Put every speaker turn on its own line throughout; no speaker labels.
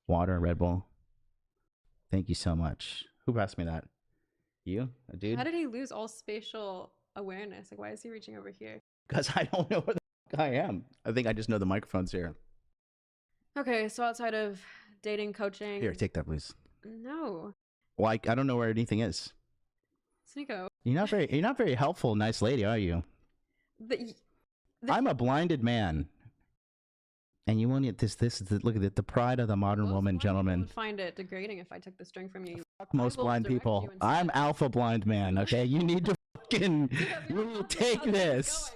Water, Red Bull. Thank you so much. Who passed me that? You? A dude?
How did he lose all spatial awareness? Like, why is he reaching over here?
Because I don't know where the fuck I am. I think I just know the microphone's here.
Okay, so outside of dating coaching.
Here, take that, please.
No.
Well, I don't know where anything is.
Sneeko.
You're not very helpful, nice lady, are you? I'm a blinded man. And you want this look at it, the pride of the modern woman, gentlemen.
I would find it degrading if I took the string from you.
Fuck most blind people. I'm alpha blind man, okay? You need to fucking take this.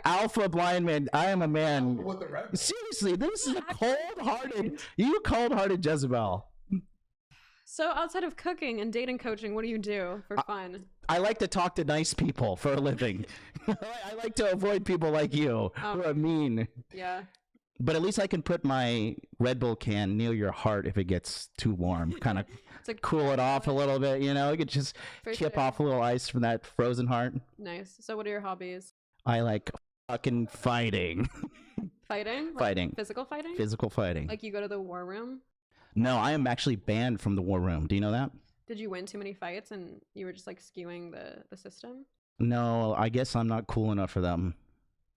Alpha blind man. I am a man. Seriously, this is a cold-hearted Jezebel.
So outside of cooking and dating coaching, what do you do for fun?
I like to talk to nice people for a living. I like to avoid people like you who are mean.
Yeah.
But at least I can put my Red Bull can near your heart if it gets too warm. Kind of cool it off a little bit, you know? You could just chip off a little ice from that frozen heart.
Nice. So what are your hobbies?
I like fucking fighting.
Fighting?
Fighting.
Physical fighting?
Physical fighting.
Like you go to the war room?
No, I am actually banned from the war room. Do you know that?
Did you win too many fights and you were just like skewing the system?
No, I guess I'm not cool enough for them.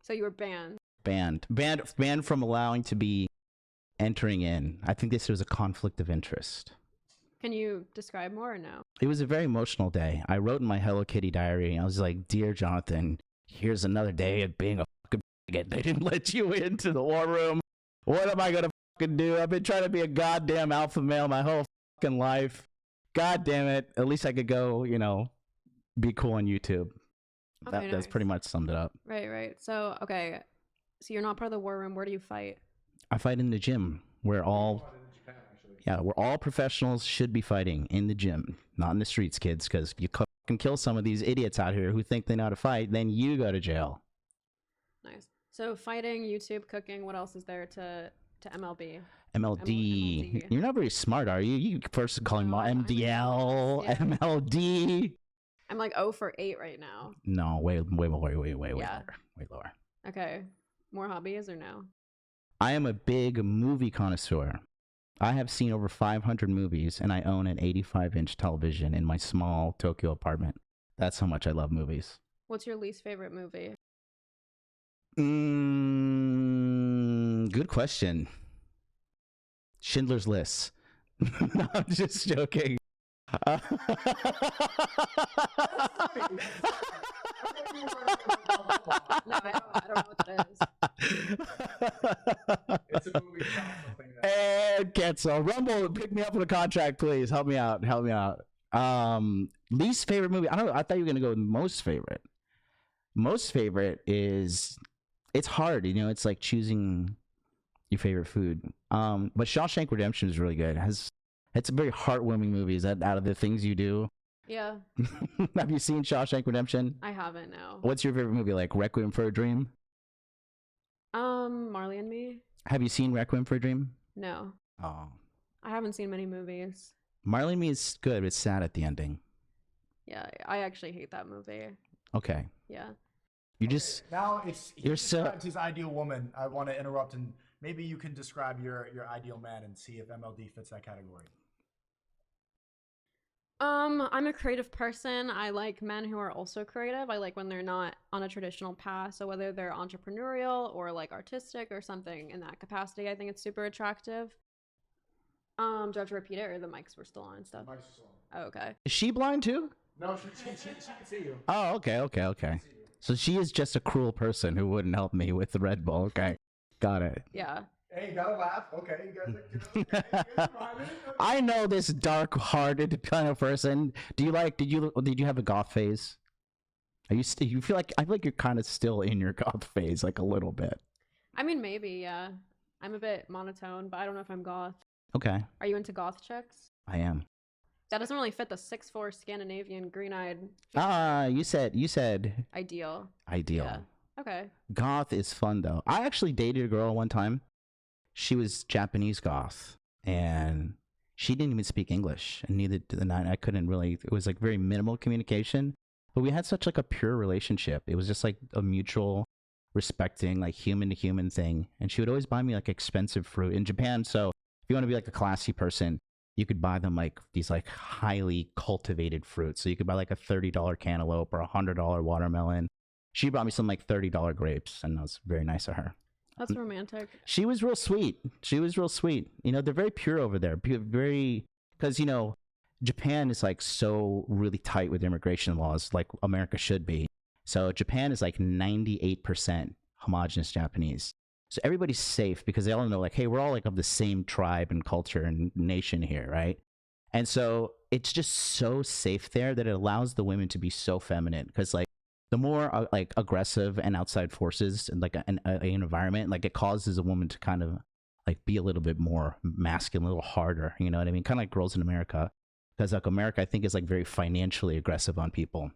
So you were banned?
Banned from allowing to be entering in. I think this was a conflict of interest.
Can you describe more or no?
It was a very emotional day. I wrote in my Hello Kitty diary, and I was like, "Dear Jonathan, here's another day of being a fucking bigot. They didn't let you into the war room. What am I gonna fucking do? I've been trying to be a goddamn alpha male my whole fucking life. God damn it. At least I could go, you know, be cool on YouTube."
Okay,
That's pretty much summed it up.
Right. So, okay. So you're not part of the war room. Where do you fight?
I fight in the gym. We're all professionals should be fighting in the gym, not in the streets, kids, because if you can kill some of these idiots out here who think they know how to fight, then you go to jail.
Nice. So fighting, YouTube, cooking, what else is there to MLB?
MLD. You're not very smart, are you? You first calling my MDL,
yeah.
MLD.
I'm like 0 for 8 right now.
No, way lower.
Okay. More hobbies or no?
I am a big movie connoisseur. I have seen over 500 movies, and I own an 85-inch television in my small Tokyo apartment. That's how much I love movies.
What's your least favorite movie?
Good question. Schindler's List. No, I'm just joking.
No, I don't know what that is.
It's a movie about something that...
And cancel. Rumble, pick me up with a contract, please. Help me out. Least favorite movie. I don't know. I thought you were gonna go with most favorite. Most favorite is, it's hard, you know. It's like choosing your favorite food. But Shawshank Redemption is really good. It's a very heartwarming movie. Is that out of the things you do?
Yeah.
Have you seen Shawshank Redemption?
I haven't, no.
What's your favorite movie? Like Requiem for a Dream?
Marley and Me.
Have you seen Requiem for a Dream?
No.
Oh.
I haven't seen many movies.
Marley and Me is good, but it's sad at the ending.
Yeah, I actually hate that movie.
Okay.
Yeah.
You just...
Now
you're so...
his ideal woman. I want to interrupt, and maybe you can describe your ideal man and see if MLD fits that category.
I'm a creative person. I like men who are also creative. I like when they're not on a traditional path. So whether they're entrepreneurial or like artistic or something in that capacity, I think it's super attractive. Do I have to repeat it, or the mics were still on and stuff?
The mics are still
on. Oh, okay.
Is she blind too?
No, she can see you.
Oh, okay. So she is just a cruel person who wouldn't help me with the Red Bull. Okay, got it.
Yeah.
Hey, you gotta laugh. Okay, you guys.
I know this dark-hearted kind of person. Did you have a goth phase? You feel like, I feel like you're kind of still in your goth phase, like a little bit.
I mean, maybe, yeah. I'm a bit monotone, but I don't know if I'm goth.
Okay.
Are you into goth chicks?
I am.
That doesn't really fit the 6'4" Scandinavian green-eyed.
You said
ideal.
Yeah.
Okay.
Goth is fun though. I actually dated a girl one time. She was Japanese goth, and she didn't even speak English, and neither did I. Couldn't really. It was like very minimal communication, but we had such like a pure relationship. It was just like a mutual respecting, like human to human thing. And she would always buy me like expensive fruit in Japan. So if you want to be like a classy person, you could buy them like these like highly cultivated fruits. So you could buy like a $30 cantaloupe or a $100 watermelon. She brought me some like $30 grapes, and that was very nice of her.
That's romantic.
She was real sweet. She was real sweet. You know, they're very pure over there. Very, because, you know, Japan is like so really tight with immigration laws, like America should be. So Japan is like 98% homogenous Japanese. So everybody's safe because they all know, like, hey, we're all like of the same tribe and culture and nation here, right? And so it's just so safe there that it allows the women to be so feminine, because like the more like aggressive and outside forces and like an environment, like it causes a woman to kind of like be a little bit more masculine, a little harder, you know what I mean? Kind of like girls in America, because like America, I think, is like very financially aggressive on people.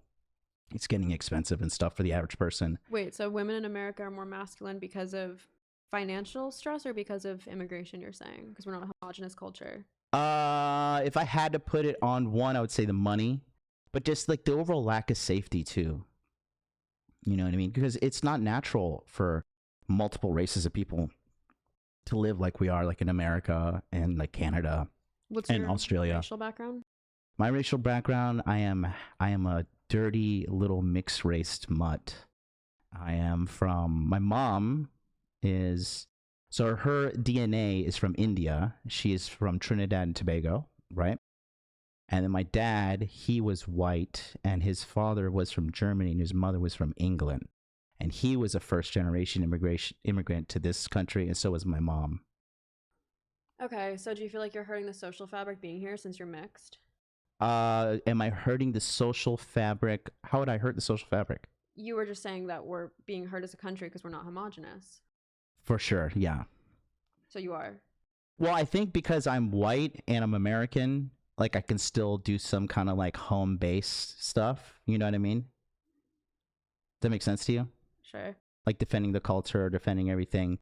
It's getting expensive and stuff for the average person.
Wait, so women in America are more masculine because of financial stress or because of immigration, you're saying? Because we're not a homogenous culture.
If I had to put it on one, I would say the money, but just like the overall lack of safety too. You know what I mean? Because it's not natural for multiple races of people to live like we are, like in America and like Canada
What's
and
your
Australia.
racial background?
My racial background, I am a dirty little mixed raced mutt. My mom is, so her DNA is from India. She is from Trinidad and Tobago, right? And then my dad, he was white, and his father was from Germany, and his mother was from England. And he was a first-generation immigrant to this country, and so was my mom.
Okay, so do you feel like you're hurting the social fabric being here since you're mixed?
Am I hurting the social fabric? How would I hurt the social fabric?
You were just saying that we're being hurt as a country because we're not homogenous.
For sure, yeah.
So you are.
Well, I think because I'm white and I'm American, like I can still do some kind of like home base stuff. You know what I mean? Does that make sense to you?
Sure.
Like defending the culture, defending everything.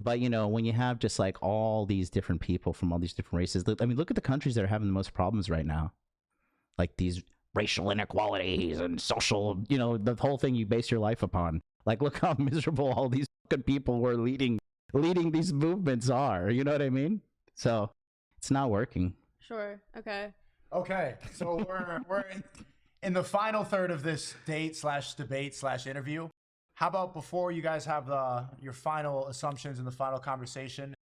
But, you know, when you have just like all these different people from all these different races, I mean, look at the countries that are having the most problems right now. Like these racial inequalities and social, you know, the whole thing you base your life upon. Like, look how miserable all these fucking people who are leading these movements are. You know what I mean? So it's not working.
Sure. Okay.
Okay, so we're in the final third of this date/debate/interview. How about before you guys have your final assumptions and the final conversation,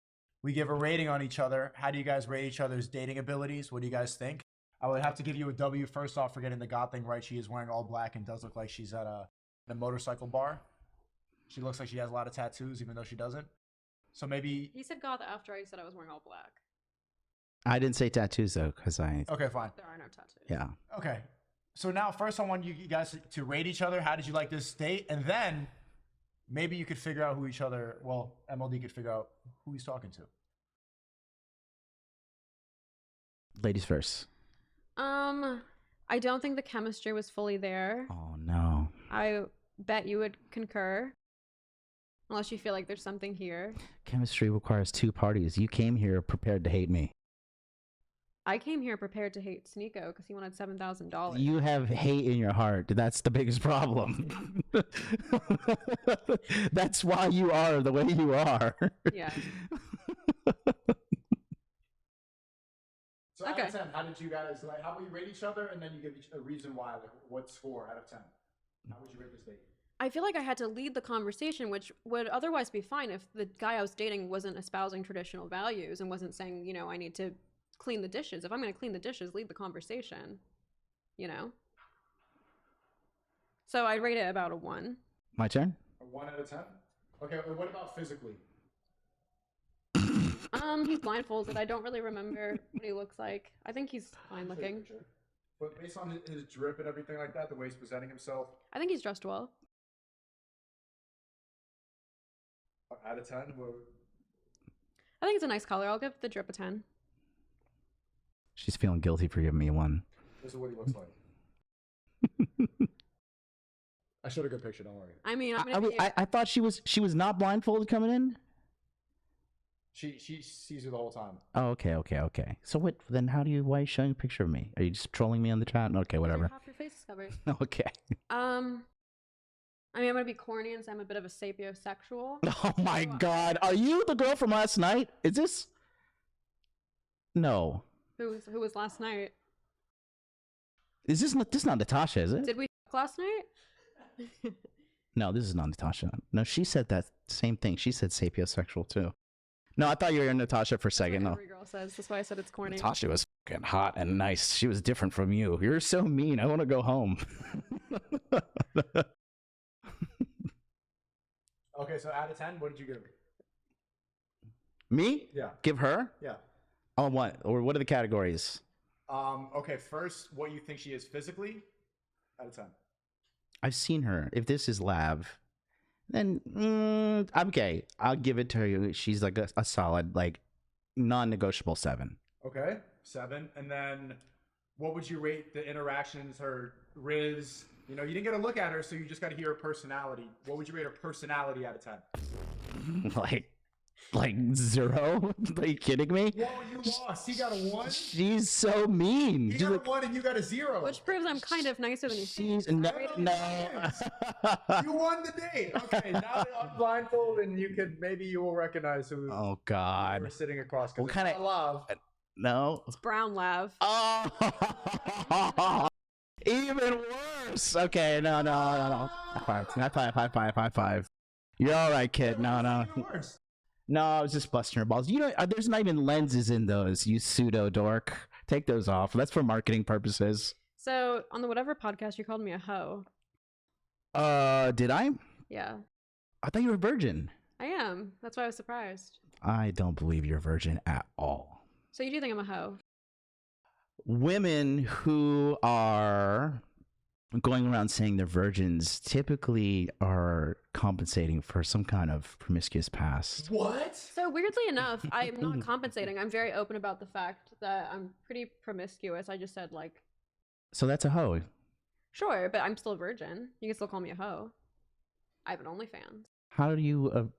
we give a rating on each other. How do you guys rate each other's dating abilities? What do you guys think? I would have to give you a W first off for getting the God thing right. She is wearing all black and does look like she's at a motorcycle bar. She looks like she has a lot of tattoos, even though she doesn't. So maybe...
He said goth after I said I was wearing all black.
I didn't say tattoos, though, because I...
Okay, fine.
There are no tattoos.
Yeah.
Okay. So now, first I want you guys to rate each other. How did you like this date? And then maybe you could figure out who each other... Well, MLD could figure out who he's talking to.
Ladies first.
I don't think the chemistry was fully there.
Oh, no.
I bet you would concur. Unless you feel like there's something here.
Chemistry requires two parties. You came here prepared to hate me.
I came here prepared to hate Sneeko because he wanted $7,000.
You have hate in your heart. That's the biggest problem. That's why you are the way you are.
Yeah.
So
Okay.
out of 10, how did you guys, like, how would you rate each other? And then you give each a reason why, like, what score out of 10? How would you rate this date?
I feel like I had to lead the conversation, which would otherwise be fine if the guy I was dating wasn't espousing traditional values and wasn't saying, you know, I need to clean the dishes. If I'm going to clean the dishes, lead the conversation, you know? So I'd rate it about a 1.
My turn?
A 1 out of 10? Okay, what about physically?
He's blindfolded. I don't really remember what he looks like. I think he's fine looking.
But based on his drip and everything like that, the way he's presenting himself,
I think he's dressed well.
out of 10,
I think it's a nice color. I'll give the drip a 10.
She's feeling guilty for giving me a 1.
this is what he looks like. I showed a good picture, don't worry.
I mean, I'm gonna be-
I thought she was not blindfolded coming in.
She sees you the whole time.
Oh, okay. So what? Then why are you showing a picture of me? Are you just trolling me on the chat? Okay, whatever.
half your face is covered.
Okay.
I mean, I'm gonna be corny and say I'm a bit of a sapiosexual.
Oh my God, are you the girl from last night? Is this? No.
Who was last night?
Is this not Natasha, is it?
Did we fuck last night?
No, this is not Natasha. No, she said that same thing. She said sapiosexual too. No, I thought you were Natasha for a second. No.
Every girl says. That's why I said it's corny.
Natasha was fucking hot and nice. She was different from you. You're so mean. I want to go home.
Okay, so out of 10, what did you give her?
Me?
Yeah.
Give her?
Yeah.
On what? Or what are the categories?
Okay, first, what you think she is physically, out of 10.
I've seen her. If this is Lav, then okay. I'll give it to her. She's like a solid, like, non-negotiable 7.
Okay, 7. And then, what would you rate the interactions, her riz? You know, you didn't get a look at her, so you just got to hear her personality. What would you rate her personality out of 10?
like 0? Are you kidding me?
Whoa, you lost. He got a 1.
She's so mean.
He
She's
got
like,
a 1 and you got a 0.
Which proves I'm kind of nicer than you think.
she's no.
You won the date. Okay, now that I'm blindfolded, and maybe you will recognize who
Oh
we're
God.
sitting across.
What kind of
love?
No.
It's brown Lav.
Oh, even worse. Okay, no. High five. You're all right, kid. No. No, I was just busting her balls. You know, there's not even lenses in those, you pseudo dork. Take those off. That's for marketing purposes.
So on the whatever podcast, you called me a hoe.
Did I?
Yeah,
I thought you were a virgin.
I am. That's why I was surprised.
I don't believe you're a virgin at all.
So you do think I'm a hoe?
Women who are going around saying they're virgins typically are compensating for some kind of promiscuous past.
What?
So weirdly enough, I'm not compensating. I'm very open about the fact that I'm pretty promiscuous. I just said like,
So that's a hoe.
sure, but I'm still a virgin. You can still call me a hoe. I have an OnlyFans.
How do you?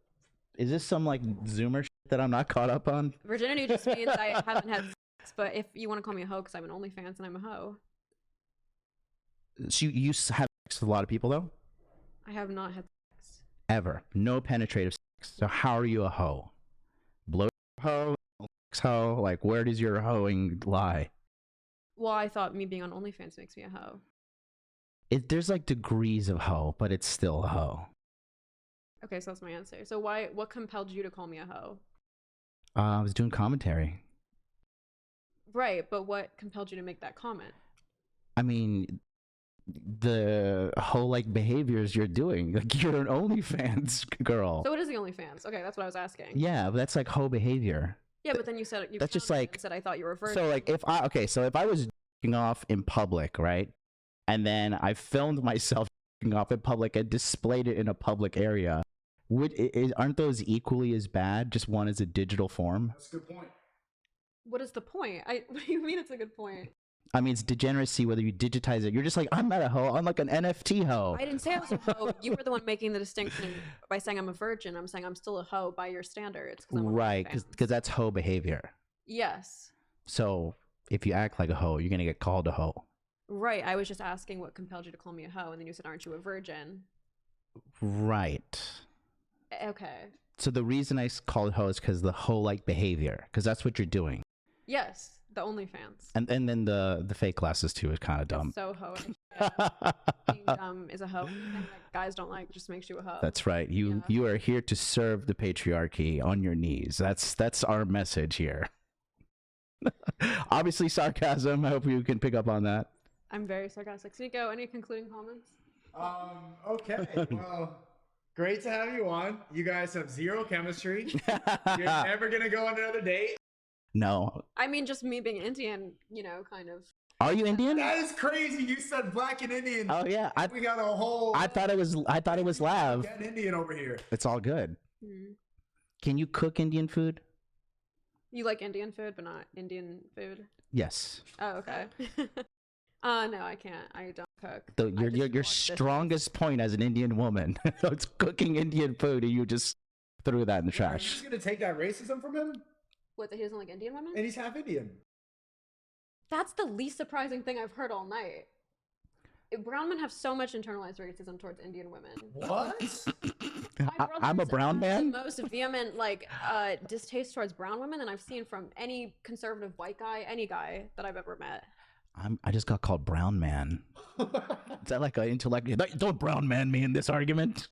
Is this some like Zoomer shit that I'm not caught up on?
Virginity just means I haven't had sex. But if you want to call me a hoe because I have an OnlyFans and I'm a hoe,
So you have sex with a lot of people though?
I have not had sex.
Ever? No penetrative sex. So how are you a hoe? Blow hoe, sex hoe. Like where does your hoeing lie?
Well, I thought me being on OnlyFans makes me a hoe.
There's like degrees of hoe, but it's still a hoe.
Okay, so that's my answer. So what compelled you to call me a hoe?
I was doing commentary.
Right, but what compelled you to make that comment?
I mean, the whole like behaviors you're doing, like you're an OnlyFans girl.
So what is the OnlyFans? Okay, that's what I was asking.
Yeah, but that's like hoe behavior.
Yeah, but then you said
That's just like-
said I thought you were a virgin.
So like if I was jerking off in public, right, and then I filmed myself jerking off in public and displayed it in a public area, aren't those equally as bad? Just one is a digital form.
That's a good point.
What is the point? What do you mean it's a good point?
I mean, it's degeneracy whether you digitize it. You're just like, I'm not a hoe. I'm like an NFT hoe.
I didn't say I was a hoe. You were the one making the distinction by saying I'm a virgin. I'm saying I'm still a hoe by your standards. 'Cause I'm on
Right,
OnlyFans.
because that's hoe behavior.
Yes.
So if you act like a hoe, you're gonna get called a hoe.
Right. I was just asking what compelled you to call me a hoe, and then you said, "Aren't you a virgin?"
Right.
Okay.
So the reason I call it hoe is because the hoe-like behavior, because that's what you're doing.
Yes, the OnlyFans.
And then the fake glasses too is kind of dumb.
So hoe. Being dumb is a hoe. And like guys don't like just makes you a hoe.
That's right. You are here to serve the patriarchy on your knees. That's our message here. Obviously sarcasm. I hope you can pick up on that.
I'm very sarcastic. Nico, any concluding comments?
Okay. Well, great to have you on. You guys have zero chemistry. You're never gonna go on another date.
No.
I mean, just me being Indian, you know, kind of.
Are you Indian?
That is crazy. You said black and Indian.
Oh yeah.
We got a whole.
I thought it was Lav.
Get an Indian over here.
It's all good.
Hmm.
Can you cook Indian food?
You like Indian food, but not Indian food?
Yes.
Oh, okay. No, I can't. I don't cook.
So
I just
your
wash dishes.
strongest point as an Indian woman. It's cooking Indian food, and you just threw that in the
Are you
trash.
just gonna take that racism from him?
What, that he doesn't like Indian women?
And he's half Indian.
That's the least surprising thing I've heard all night. brown men have so much internalized racism towards Indian women.
What?
My
I'm a
brothers
brown
have
man?
the most vehement distaste towards brown women than I've seen from any conservative white guy, any guy that I've ever met.
I just got called brown man. Is that like an intellect? Don't brown man me in this argument.